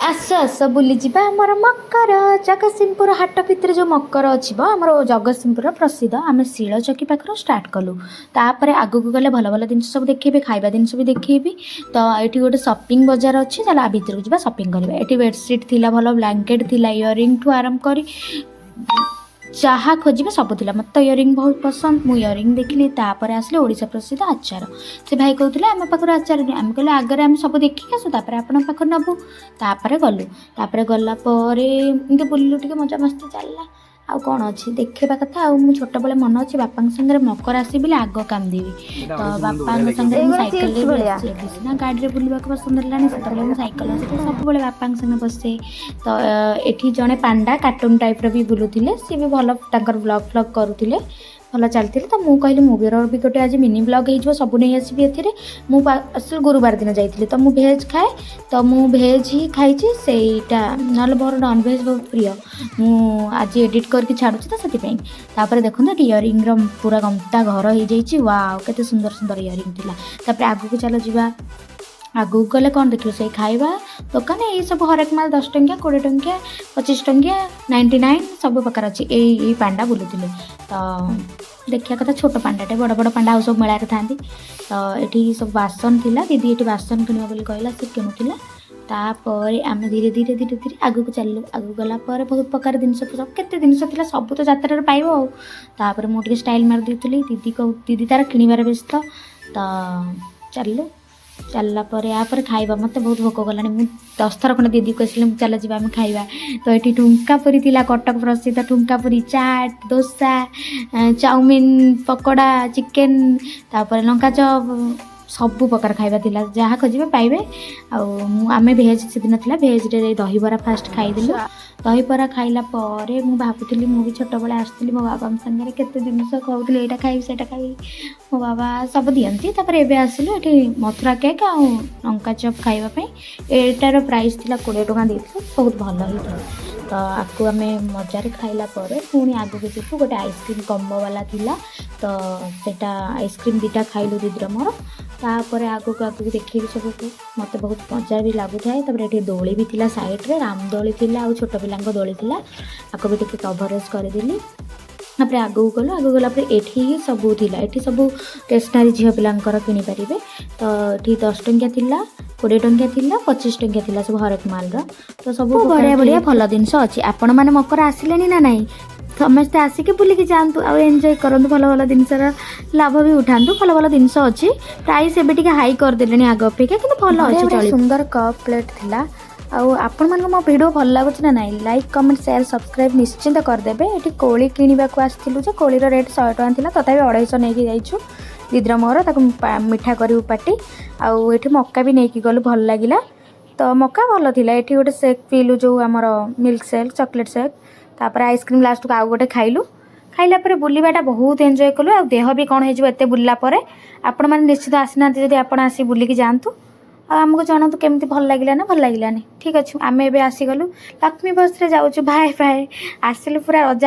आस आस बुली जा आमर मकर जगतसिंहपुर हाट भितर जो मकर अच्छी आमर जगतसिंहपुर प्रसिद्ध आम शिलचकी पाखर स्टार्ट कलु तापर आग को गले भल भल जिन सब देखेबी खाଇବା जिनस भी देखेबी तो ये गोटे सपिंग बजार अच्छी चल भितर को जा सपिंग करवा ये बेडसीट थी भल ब्लांकेट थी इयरिंग ठू आरंभ कर जहाँ खोजे सब थी मत तो इयरिंग बहुत पसंद मुझे इयरिंग देखिली तापर आसले ओडिशा प्रसिद्ध आचार से भाई कहते आम पाखर आचार आम कहले आगे आम सब देखिक आसू आपण पाखर नबू तापर गलु तापर गलापर एमती बुलू टे मजा मस्ती चलला आउ कौन अच्छी देखा कथा आ छोट बेले मन अच्छे बापा सागर मकर आस बोले आग कांदेवी तो बापा सागर सैकेल सीना गाड़ी में बुलवा पसंद है से सैकेल सब बापा संगे बसे तो ये जड़े पांडा कार्टून टाइप भी बुलूले सी भी भल ब्लॉग फ्लॉग करुले भल चलती तो मुझे कहली मुझे भी गोटे आज मिनी ब्लॉग हो सब नहीं आसबि ए गुरुवार दिन जाइए तो मुझे भेज खाए तो मुझे भेज ही खाई सेटा ना मोर नॉन भेज बहुत प्रिय मुझे एडिट करके छाड़ुची तो से तापर देखो इयरिंग पूरा गमता घर हो जाइए वाओ केते सुंदर सुंदर इयरिंग थी आग को चलो जा आगू गले कौन देख से खाଇବା दुकान ये सब हरेक माल 10 टंकिया 20 टंकिया 25 टंकिया 99 सब प्रकार अच्छी यही पांडा बुलूले तो देखा कथा छोट पांडाटे बड़ बड़ पांडा सब मेला था तो ये सब बासन थिला दीदी ये बासन किणव बोली कहला से किणुला तापर आम धीरे धीरे धीरे धीरे आग को चलू आग गला बहुत प्रकार जिन सब केते जिन सब तो जात्रा पाइब आपर मुझे स्टाइल मार देती दीदी तार किणवार व्यस्त तो चलू चलला यापर खाइबा मत बहुत भोक गला 10 थर खंडे दीदी कहले चल जा खाइबा तो ये ठुंकापुरी थी कटक प्रसिद्ध ठुंकापुरी चाट डोसा चाउमिन पकोड़ा चिकेन तापर लंका चप सब प्रकार खाଇବା थिला जहाँ खोजे पाइबे आम भेज से दिन थी भेज रे दही बरा फास्ट खाईदेलु दही बरा खाइला मु भावुली मुझे छोट बड़े आसती मो बाबा सागर केते जिन कहते यहाँ खाई से खाई मो बाबा सब दिखती एवं आसिलु ये मथुरा केक आ लंका चप खावाई एटार प्राइस थी 20 टଙ୍କା देती बहुत भल होता तो आपको आम मजार खाइला पुणी आग को जीवु गोटे आइसक्रीम कम्बो वाला थिला तो सेटा आइसक्रीम 2टा खाइलु दीदर मोर तापर आग को देखी सब मत बहुत मजा भी लगुता है ये दोली भी थिला साइड रे राम दोली थिला आ छोट पिला दोली थिला आपको भी टे कभरेज करदेली तापर आग को गला ये सब थिला ये सब स्टेशनरी झील पिलांकर किनी पारे तो ये 10 टंकिया थिला 20 टंकिया थिला 25 टंकिया थिला सब हरेक माल तो सब बढ़िया बढ़िया भल जिनस अच्छी आपण मैंने मकर आसिले ना नहीं समस्ते आसिक बुलिकी जातु आ एंजॉय करूँ भल भल जिनसर लाभ भी उठातु भल भल जिनस अच्छी प्राइस एवं हाई करदे आग अपेक्षा कि भल अच्छी सुंदर कप प्लेट थिला आपण मान मो वीडियो भल लगुच ना नहीं लाइक कमेंट शेयर सब्सक्राइब निश्चिंत करदेवे ये कोली किणवा आसलु कोलीर रेट 100 टଙ୍କା थिला तथापि 250 नहीं जाइछु दीदर मोर मिठा करू पार्टी आउ ये मक्का भी नहीं गलु भल लगिला तो मक्का भल थिला ये गोटे सेक पीलु जो आमर मिल्क सेक चॉकलेट सेक तापर आइसक्रीम लास्ट को आउ गोटे खाइलु खाइला पर बुलवाटा बहुत एंजॉय कलु आ देह भी कौन होते बुलला आपण मैंने निश्चित आसीना जब आप आसी बुलिकी जातु आमको जनातु केमती भल लगिला ना भल लगिलानी ठीक अच्छे आम ए आसीगलु लक्ष्मी बस रे जाऊँ बाय बाय आसिलु पूरा रजा।